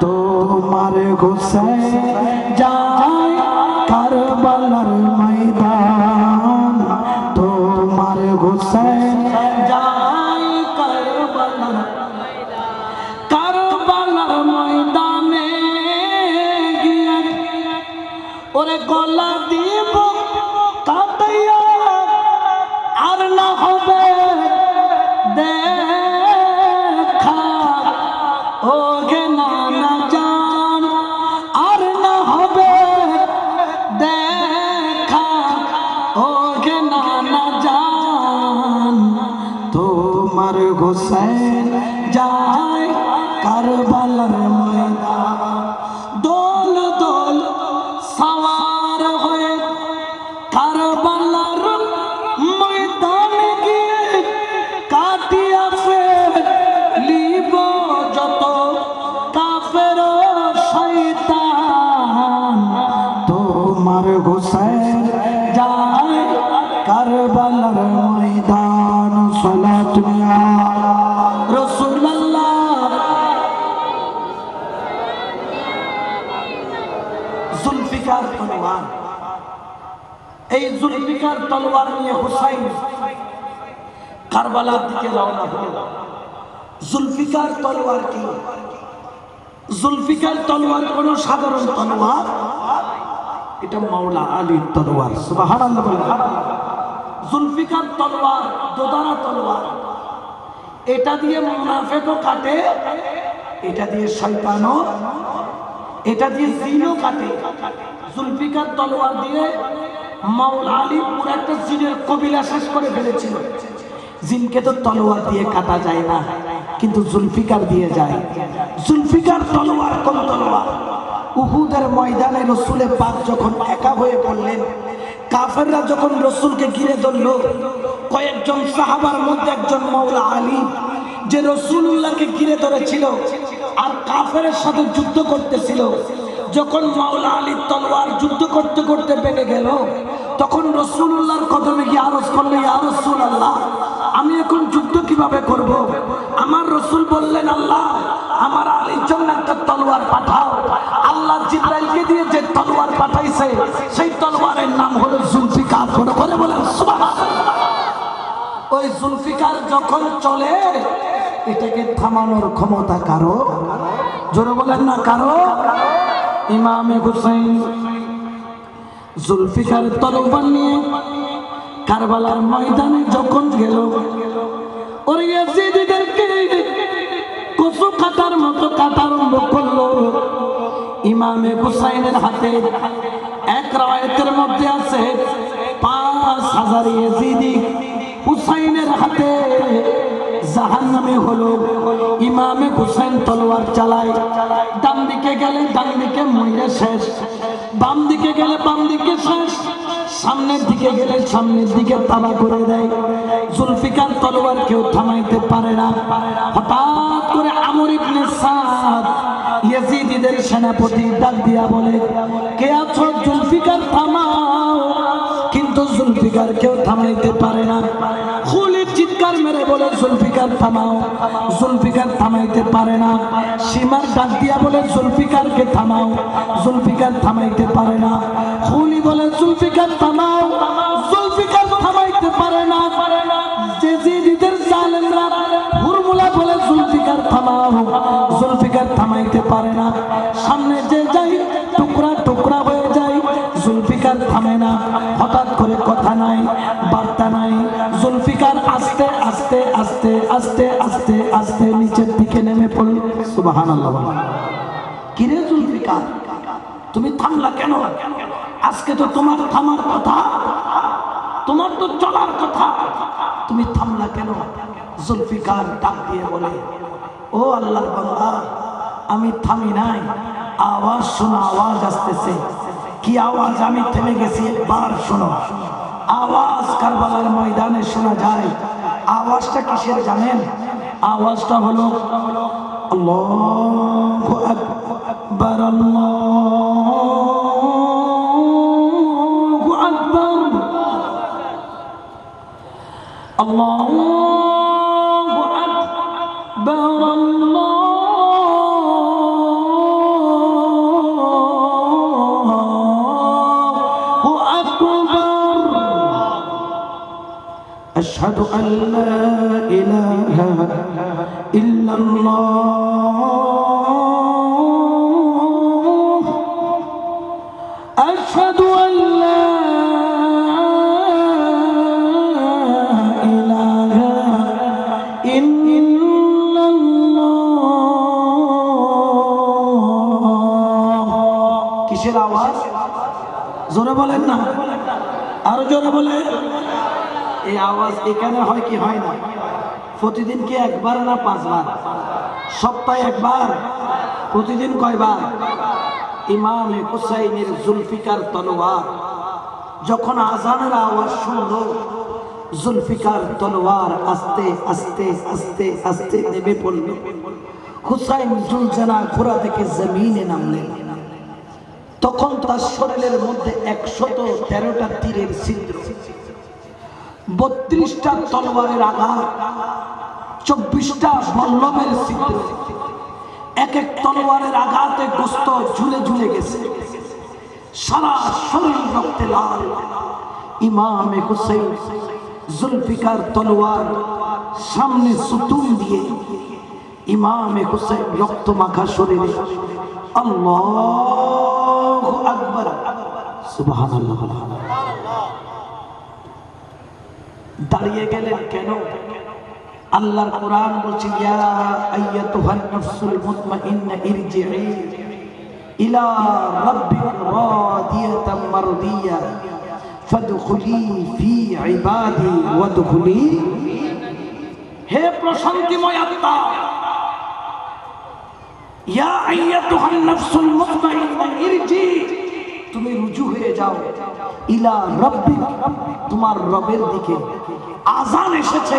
তোমার হুসাইন যায় কারবালার ময়দান, তোমার হুসাইন যায় কারবালার কারবালার ময়দানে গিয়ে ওরে গলা দিব কাটাইয়া আর না হবে দেখা, ও গে নানা জান আর না হবে দেখা, ও গে নানা জান, তোমার হুসাইন যায় কারবালার ময়দান। দোল দোল সওয়ার হয়ে কারবালার ময়দানে গিয়ে কাটিয়া ফেলিব যত কাফের শয়তান, তোমার হুসাইন যায় কারবালার ময়দান। সালাতুন ইয়া রাসূলুল্লাহ। জুলফিকার তলোয়ার, এই জুলফিকার তলোয়ার নিয়ে হুসাইন কারবালার দিকে রওনা হলো। জুলফিকার তলোয়ার কি? জুলফিকার তলোয়ার কোন সাধারণ তলোয়ার, এটা মাওলা আলীর তলোয়ার। সুবহানাল্লাহ বলেন। জুলফিকার তলোয়ার দোদারা তলোয়ার, এটা দিয়ে মুনাফিকও কাটে, এটা দিয়ে শয়তানও, এটা দিয়ে জিনও কাটে। জুলফিকার তলোয়ার দিয়ে মাওলা আলী পুরো একটা জিনের কবিলা শেষ করে ফেলেছিল। জিনকে তো তলোয়ার দিয়ে কাটা যায় না, কিন্তু জুলফিকার দিয়ে যায়। জুলফিকার তলোয়ার কোন তলোয়ার? উহুদের ময়দানে রাসূলে পাক যখন একা হয়ে পড়লেন, কাফেররা যখন রাসূলকে ঘিরে ধরল, কয়েকজন সাহাবার মধ্যে একজন মাওলা আলী যে রাসূলুল্লাহকে ঘিরে ধরেছিল আর কাফেরের সাথে যুদ্ধ করতেছিল, যখন মাওলা আলীর তলোয়ার যুদ্ধ করতে করতে ভেঙে গেল, তখন রাসূলুল্লাহর কদমে গিয়ে আরজ করলো, ইয়া রাসূলুল্লাহ, আমি এখন যুদ্ধ কিভাবে করব? আমার রাসূল বললেন, আল্লাহ আমার আলীর জন্য একটা তলোয়ার পাঠাও। আল্লাহ জিবরাইলকে দিয়ে যে তলোয়ার পাঠাইছে, সেই তলোয়ারের নাম হলো জুলফিকার। করে বলেন সুবহানাল্লাহ। ওই জুলফিকার যখন চলে, এটাকে থামানোর ক্ষমতা কারো? জোরে বলেন না কারো? ইমামে হুসাইন জুলফিকার তলোয়ার নিয়ে কারবালার ময়দানে যখন গেল, ওরে ইয়াজিদদেরকে কচু কাটার মতো কাটা আরম্ভ করলো। ইমামে হুসাইনের হাতে এক রায়াতের মধ্যে আছে 5000 ইয়াজিদি হুসাইনের হাতে জাহান্নামে হলো। ইমামে হুসাইন তলোয়ার চালায়, ডান দিকে গেলে ডান দিকে মইরা শেষ, বাম দিকে গেলে বাম দিকে শেষ, সামনের দিকে গেলে সামনের দিকে তাবা করে দেয়। জুলফিকার তলোয়ার কেউ থামাইতে পারে না। হঠাৎ করে আমর ইবনে সাদ ইয়াজিদীদের সেনাপতি ডাক দিয়া বলে, কে আছো? জুলফিকার থামাও। কিন্তু জুলফিকার কেউ থামাইতে পারে না। খুলিদ চিৎকার মেরে বলে, জুলফিকার থামাও। জুলফিকার থামাইতে পারে না। সীমার ডাক দিয়া বলে, জুলফিকারকে থামাও। জুলফিকার থামাইতে পারে না। খুলি বলে, জুলফিকার থামাও। জুলফিকার থামাইতে পারে না। ইয়াজিদীদের জালেমরা হুরমুলা বলে, জুলফিকার থামাও। জুলফিকার থামাইতে পারে না। সামনে যে যাই টুকরা টুকরা হয়ে যায়, জুলফিকার থামে না। হঠাৎ করে কথা নাই, বার্তা নাই, জুলফিকার আস্তে আস্তে আস্তে আস্তে আস্তে আস্তে নিচের দিকে নেমে পড়ল। সুবহানাল্লাহ। কিরে জুলফিকার, তুমি থামলা কেন? আজকে তো তোমার থামার কথা, তোমার তো চলার কথা, তুমি থামলা কেন? জুলফিকার ডাক দিয়ে বলে, ও আল্লাহর বান্দা, আমি থামি নাই। আওয়াজ শোনো, আওয়াজ আসতেছে। কি আওয়াজ? আমি থেমে গেছি, একবার শোনো। আওয়াজ কারবালার ময়দানে শোনা যায়। আওয়াজটা কিসের জানেন? আওয়াজটা হলো আল্লাহু আকবার, আল্লাহু আকবার, আল্লাহু আকবার, আল্লাহু আকবার। আশহাদু আল্লা ইলাহা ইল্লাল্লাহ, আশহাদু আল্লা ইলাহা ইল্লাল্লাহ। কিসের আওয়াজ? জোরে বলেন না, আরো জোরে বলে। এই আওয়াজ এখানে হয় কি হয় না? প্রতিদিন কি একবার না 5 বার? সপ্তাহে একবার? প্রতিদিন কয়বার? ইমামে হুসাইনের জুলফিকার তলোয়ার যখন আজানের আওয়াজ শুনলো, জুলফিকার তলোয়ার আস্তে আস্তে আস্তে আস্তে নেমে পড়ল। হুসাইন জুলজানা ঘোড়া থেকে জমিনে নামলেন। তখন তার শরীরের মধ্যে 113টা তীরের ছিদ্র, 32টা তলোয়ারের আঘাত, 24টা বল্লমের ছিদ্র। এক এক তলোয়ারের আঘাতে গোস্ত ঝুলে ঝুলে গেছে, সারা শরীর রক্তে লাল। ইমামে হুসাইন জুলফিকার তলোয়ার, সামনে সুতুন দিয়ে ইমামে হুসাইন রক্ত মাখা শরীরে আল্লাহু আকবার সুবহানাল্লাহ দাঁড়িয়ে গেলেন কেন? আল্লাহর কোরআন বলছে ইয়া আইয়াতুহান নাফসুল মুতমাইন্না ইরজিই ইলা রাব্বিকা রাদিয়াতাম মারদিয়া ফাদখুলি ফি ইবাদি ওয়াদখুলি। হে প্রশান্তিময় আত্মা, ইয়া আইয়াতুহান নাফসুল মুতমাইন্না ইরজি, তুমি রুজু হয়ে যাও ইলা রাব্বিক, তোমার রবের দিকে। আযান এসেছে,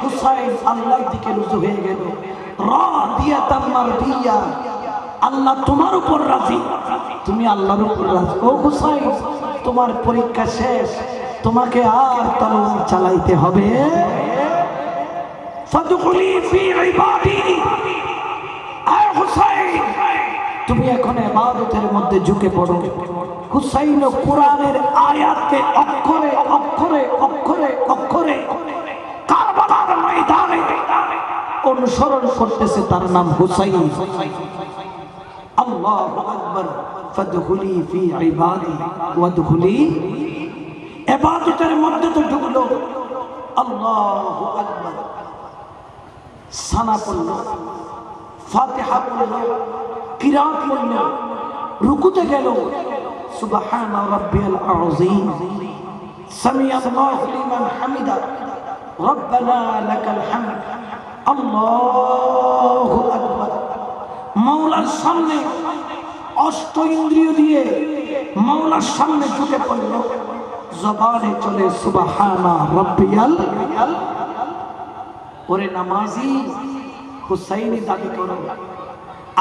হুসাইন আল্লাহর দিকে রুজু হয়ে গেল। রাদিয়াতাম মারদিয়া, আল্লাহ তোমার উপর রাজি, তুমি আল্লাহর উপর রাজি। ও হুসাইন, তোমার পরীক্ষা শেষ, তোমাকে আর তলোয়ার চালাইতে হবে। ফাদখুলি ফি ইবাদি, আয় হুসাইন, তুমি এখন ইবাদতের মধ্যে ঝুঁকে পড়ো। হুসাইন কোরআনের আয়াতকে অক্ষরে অক্ষরে অক্ষরে অক্ষরে কারবালার ময়দানে অনুসরণ করতেছে, তার নাম হুসাইন। আল্লাহু আকবার, ফাদখুলি ফি ইবাদি ওয়াদখুলি, ইবাদতের মধ্যে তো ঢুকলো। আল্লাহু আকবার, সানা পড়ল, ফাতিহা পড়ল, কিরাত পড়ল, রুকুতে গেল। সুবহান রাব্বিয়াল আযীম, সামিআ আল্লাহু লিমান হামিদা, রব্বানা লাকাল হামদ। আল্লাহু আকবার, মাওলার সামনে অষ্ট ইন্দ্রিয় দিয়ে মাওলার সামনে ঝুঁকে পড়ল। জবানে চলে সুবহানা রাব্বিয়াল। ওরে নামাজি, হুসাইনি দাবি করো।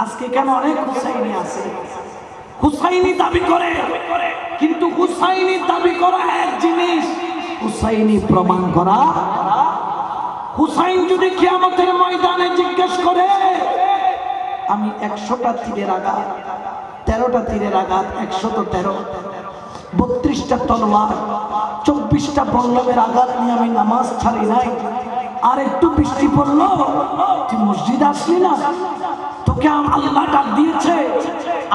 আজকে কেন অনেক হুসাইনি আছে, হুসাইনি দাবি করে, কিন্তু হুসাইনি দাবি করা এক জিনিস, হুসাইনি প্রমাণ করা। হুসাইন যদি কিয়ামতের ময়দানে জিজ্ঞেস করে, আমি 100টা তীরের আঘাত, 13টা তীরের আঘাত, 113, 32টা তলোয়ার, 24টা বল্লমের আঘাত নিয়ে আমি নামাজ ছাড়ি নাই, আর একটু বৃষ্টি পড়লো, তুই মসজিদে আসলি না? তোকে আল্লাহ ডাক দিয়েছে,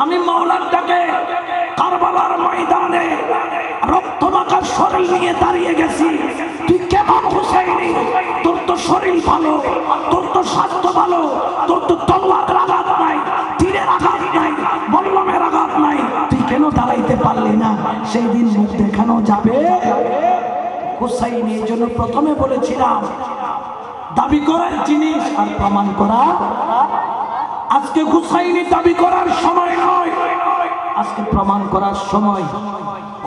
আমি মাওলার ডাকে কারবালার ময়দানে রক্তমাখা শরীর নিয়ে দাঁড়িয়ে গেছি। তুই কেমন হুসাইনি? তোর তো শরীর ভালো, তোর তো স্বাস্থ্য ভালো, তোর তো তলোয়ারের আঘাত নাই, তীরের আঘাত নাই, বল্লমের আঘাত নাই, তুই কেন দাঁড়াইতে পারলি না? সেই দিন মুখ দেখানো যাবে হুসাইনি। এই জন্য প্রথমে বলেছিলাম, দাবি করার জিনিস আর প্রমাণ করা। আজকে হুসাইনি দাবি করার সময় নয়, আজকে প্রমাণ করার সময়।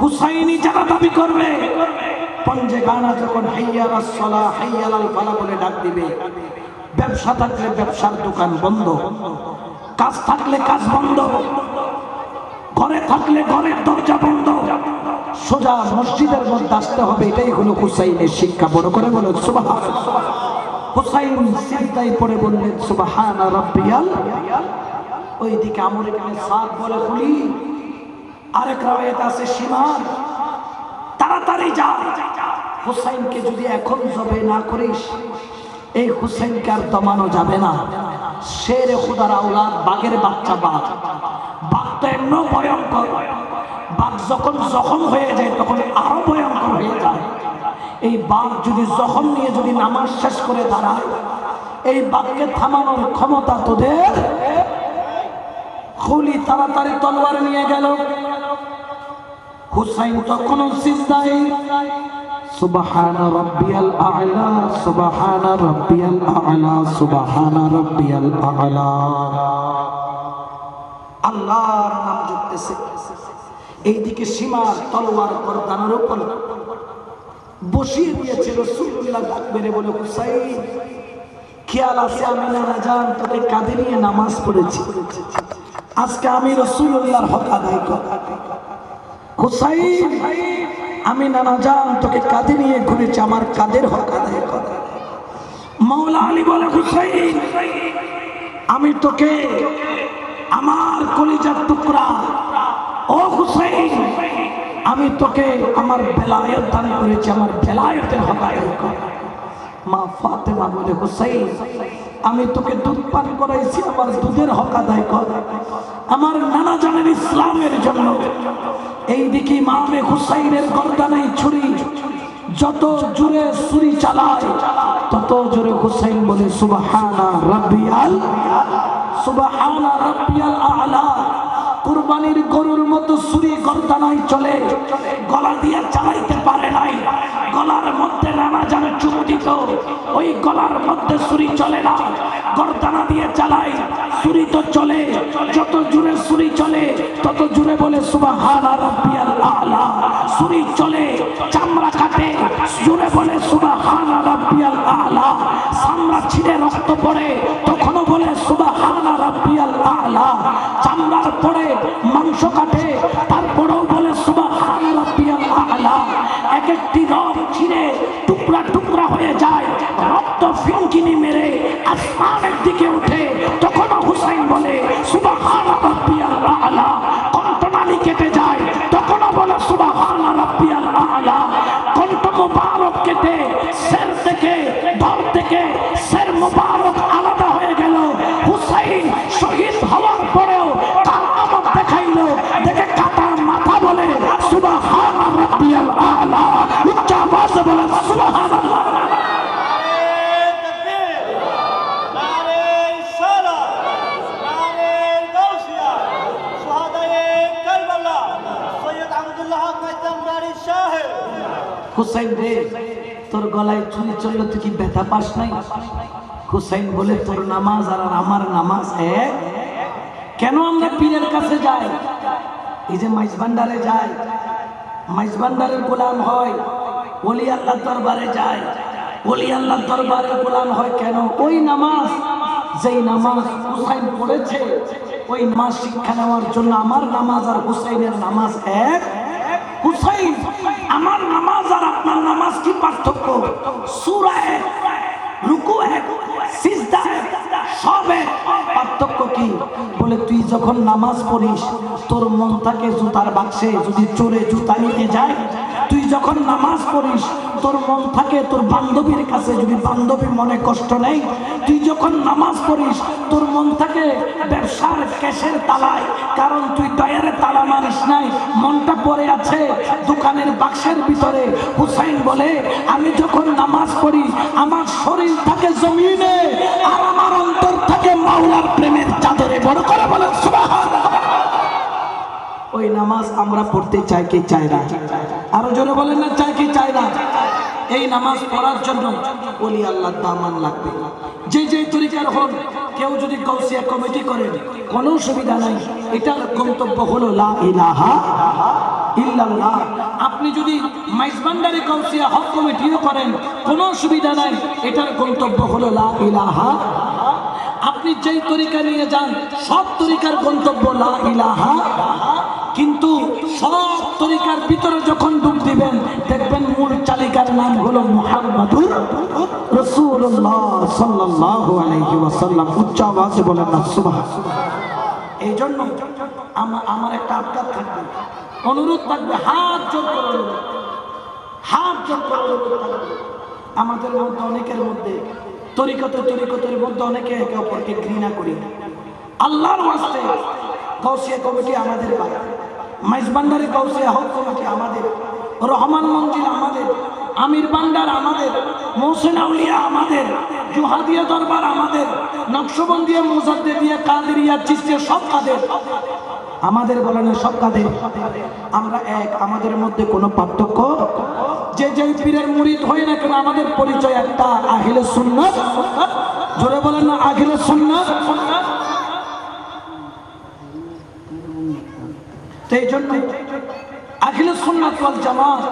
হুসাইনি যারা দাবি করবে, পঞ্জে গানা যখন হাইয়ালাস সালাহ হাইয়ালাল ফালাহ বলে ডাক দিবে, ব্যবসা থাকলে ব্যবসার দোকান বন্ধ, কাজ থাকলে কাজ বন্ধ, ঘরে থাকলে ঘরের দরজা বন্ধ, সোজা মসজিদের মধ্যে আসতে হবে। এটাই হলো হুসাইনের শিক্ষা। বড় করে বলো সুবহানাল্লাহ। হুসাইন সিজদায় পড়ে বললেন সুবহানা রাব্বিয়াল। ওইদিকে আমর ইবনে সাদ বলে খুলি, আরেক রাওয়ায়াত আছে সীমান, তাড়াতাড়ি যা, হুসাইনকে যদি এখন জবে না করিস, এই হুসাইনকে আর দমানো যাবে না। শেরে খুদার আওলাদ, বাঘের বাচ্চা বাঘ, বাঘ তো এমন ভয়ঙ্কর, বাঘ যখন জখম হয়ে যায় তখন আরো ভয়ঙ্কর হয়ে যায়। এই বাঘ যদি জখম নিয়ে যদি নামাজ শেষ করে দাঁড়ায়, এই বাঘকে থামানোর ক্ষমতা তোদের। খুলি তাড়াতাড়ি তলোয়ার নিয়ে গেল। হুসাইন তখন সিজদায়, সুবহানা রাব্বিয়াল আ'লা, সুবহানা রাব্বিয়াল আ'লা, সুবহানা রাব্বিয়াল আ'লা, আল্লাহর নাম জপতেছে। এইদিকে সীমার তলোয়ার গর্দানের উপর বসিয়ে দিয়েছে। রাসূলুল্লাহ ডাক মেরে বলে, হুসাইন খেয়াল আছে আমি নানা জান তোকে কাঁধে নিয়ে নামাজ পড়েছি, আজকে আমি রাসূলুল্লাহর হক আদায় করব। হুসাইন আমি নানা জান তোকে কাঁধে নিয়ে ঘুরেছি, আমার কাঁধের হক আদায় কর। মাওলা আলী বলে, হুসাইন আমি তোকে আমার কলিজার টুকরা, ও হুসাইন আমি তোকে আমার বেলায়েত দান করেছি, আমার বেলায়েতের হকায়ত কর। মা ফাতেমা বলে, হুসাইন আমি তোকে দুধ পান করাইছি, আমার দুধের হক আদায় কর আমার নানা জানের ইসলামের জন্য। এইদিকে ইমামে হুসাইনের গর্দানায় ছুরি, যত জোরে ছুরি চালায় তত জোরে হুসাইন বলে সুবহানা রাব্বিয়াল, সুবহানা রাব্বিয়াল আ'লা। কুরবানির গরুর মতো ছুরি গর্দানায় চলে, গলা দিয়ে চালাইতে পারে নাই, গলার মধ্যে নানা জানে চুমু দিত, ওই গলার মধ্যে ছুরি চলে না, গর্দানা দিয়ে চালায়, ছুরি তো চলে, যত জোরে ছুরি চলে তত জোরে বলে সুবহানা রাব্বিয়াল আ'লা। ছুরি চলে, চামড়া কাটে, জোরে বলে সুবহানা রাব্বিয়াল আ'লা। চামড়া ছিঁড়ে রক্ত পড়ে, তখনও বলে সুবহানা রাব্বিয়াল আ'লা। চামড়ার পড়ে মাংস কাটে, তারপরেও বলে সুবহানা রাব্বিয়াল আ'লা। এক একটি রগ ছিঁড়ে টুকরা টুকরা হয়ে যায়, রক্ত ফিনকিনি মেরে আসমানের দিকে উঠে, তখনও হুসাইন বলে সুবহানা রাব্বিয়াল আ'লা। কণ্ঠনালী কেটে যায়, তখনও বলে সুবহানা রাব্বিয়াল আ'লা। কণ্ঠ মুবারক কেটে সের থেকে, ধর থেকে সের মুবারক আলাদা হয়ে গেল। হুসাইন শহীদ হওয়ার পরেও কারামত দেখাইল, দেখে কাটার মাথা বলে সুবহানা রাব্বিয়াল আ'লা। উচ্চ আওয়াজে বলে সুবহানাল্লাহ। হুসাইন রে, তোর গলায় ছুরি চললো, তুই কি ব্যথা পাস নাই? হুসাইন বলে, তোর নামাজ আর আমার নামাজ এক। কেন আমরা পীরের কাছে যাই? এই যে মাইজ ভান্ডারে যায়, মাইজ ভান্ডারের গোলাম হয়, ওলি আল্লাহর দরবারে যায়, ওলি আল্লাহর দরবারে গোলাম হয় কেন? ওই নামাজ, যেই নামাজ হুসাইন পড়েছে, ওই নামাজ শিক্ষা নেওয়ার জন্য। আমার নামাজ আর হুসাইনের নামাজ এক। হুসাইন, আমার নামাজ আর আপনার নামাজ কি পার্থক্য? সূরা এক, রুকু এক, সিজদা এক, সব এক। পার্থক্য কি? বলে তুই যখন নামাজ পড়িস, তোর মন থাকে জুতার বাক্সে, যদি চোরে জুতা নিতে যায়। তুই যখন নামাজ পড়িস, তোর মন থাকে তোর বান্ধবীর কাছে, যদি বান্ধবী মনে কষ্ট নেই। তুই যখন নামাজ পড়িস, তোর মন থাকে ব্যবসার ক্যাশের তালায়, কারণ তুই ডয়ারে তালা মারিস নাই, মনটা পড়ে আছে দোকানের বাক্সের ভিতরে। হুসাইন বলে, আমি যখন নামাজ পড়ি, আমার শরীর থাকে জমিনে, আর আমার অন্তর থাকে মাওলার প্রেমের চাদরে। বড় করে বলেন সুবহানাল্লাহ। ওই নামাজ আমরা পড়তে চাই কি চাই না? আরো জোরে বলেন না, চাই কি চাই না? এই নামাজ পড়ার জন্য ওলি আল্লাহর দামান লাগবে। যে যে তরিকার হন, কেউ যদি গাউসিয়া কমিটি করেন, কোনো সুবিধা নাই, এটার গন্তব্য হলো লা ইলাহা ইল্লাল্লাহ। আপনি যদি মাইজবান্ডারি গাউসিয়া হক কমিটিও করেন, কোনো সুবিধা নাই, এটার গন্তব্য হলো লা ইলাহা। আপনি যেই তরিকা নিয়ে যান, সব তরিকার গন্তব্য লা ইলাহা। কিন্তু সব তরিকার ভিতরে যখন ডুব দিবেন, দেখবেন মূল চালিকার নাম হলো মুহাম্মাদুর রাসূলুল্লাহ সাল্লাল্লাহু আলাইহি ওয়াসাল্লাম। উচ্চ আওয়াজে বলেন না সুবহানাল্লাহ। এই জন্য আমার একটা আবদার থাকবে, অনুরোধ থাকবে, হাত জোর করে, হাত জোর করে অনুরোধ থাকবে। আমাদের মধ্যে অনেকের মধ্যে তরিকতের মধ্যে অনেকে একে অপরকে ঘৃণা করি। আল্লাহর ওয়াস্তে গাউসিয়া কমিটি আমাদের ভাই, মাইজবান্ডারি গাউসিয়া হক কমিটি আমাদের, রহমান মঞ্জিল আমাদের, আমির বান্ডার আমাদের, মহসিন আউলিয়া আমাদের, জুহাদিয়া দরবার আমাদের, নকশবন্দিয়া, মুজাদ্দিদিয়া, কাদেরিয়া, চিশতিয়া, সব কাদের আমাদের। বলেন সব কাদের? আমরা এক, আমাদের মধ্যে কোনো পার্থক্য। যে যেই পীরের মুরিদ হয় না কেন, আমাদের পরিচয় একটা, আহলে সুন্নাত। জোরে বলেন না, আহলে সুন্নাত। এই জন্য আহলে সুন্নাত ওয়াল জামাত,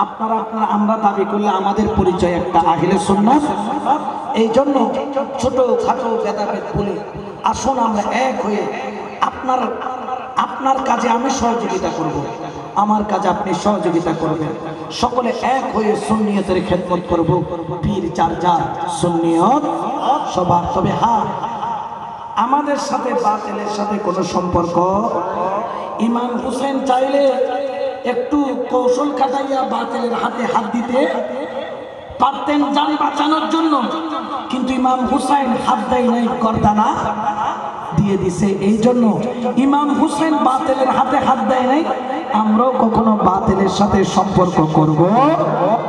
আপনারা আমরা দাবি করলে আমাদের পরিচয় একটা, আহলে সুন্নাত। এই জন্য ছোট খাটো ভেদাভেদ বলে আসুন আমরা এক হয়ে, আপনার কাজে আমি সহযোগিতা করব, আমার কাজে আপনি সহযোগিতা করবেন, সকলে এক হয়ে সুন্নিয়তের খেদমত করব। পীর যার যার, সুন্নিয়ত সবার। তবে হ্যাঁ, আমাদের সাথে বাতিলের সাথে কোনো সম্পর্ক। ইমাম হুসেন চাইলে একটু কৌশল খাটাইয়া বাতিলের হাতে হাত দিতে পারতেন জান বাঁচানোর জন্য, কিন্তু ইমাম হুসাইন হাত দেয় নাই, গর্দানা দিয়ে দিছে। এই জন্য ইমাম হুসাইন বাতিলের হাতে হাত দেয় নাই, আমরাও কখনো বাতিলের সাথে সম্পর্ক করব